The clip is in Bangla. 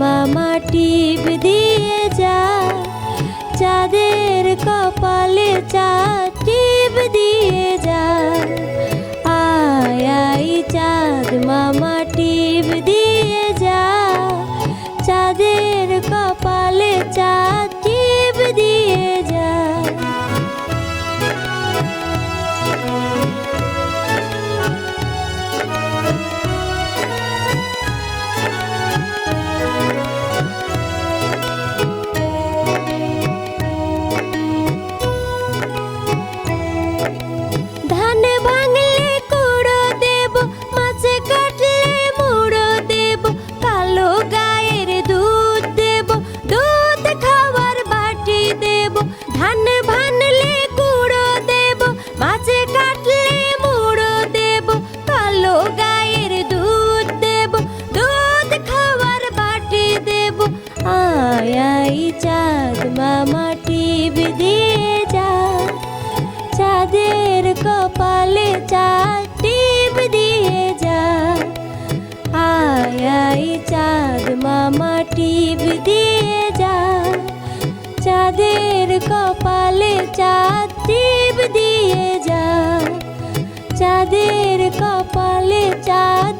মামা টিপ দিয়ে যা, চাঁদের কপালে চাঁদ টিপ দিয়ে যা। আয় আয় চাঁদ মামা টিপ দিয়ে যা, চাঁদের কপালে চাঁদ টিপ দিয়ে যা। ধান ভাঙলে কুড়ো দেব, মাছে কাটলে মুড়ো দেব, কালো গায়ের দুধ দেব, দুধ খাওয়ার বাটি দেব। ধান ভাঙলে কুড়ো দেব, মাছে কাটলে মুড়ো দেব, কালো গায়ের দুধ দেব, দুধ খাওয়ার বাটি দেব। আয় আয় চাঁদ মামা টিপ দিয়ে যা, চাঁদের কপালে চাঁদ টিপ দিয়ে যা। আয় আয় চাঁদ মামা টিপ দিয়ে যা, চাঁদের কপালে চাঁদ টিপ দিয়ে যা, চাঁদের কপালে চাঁদ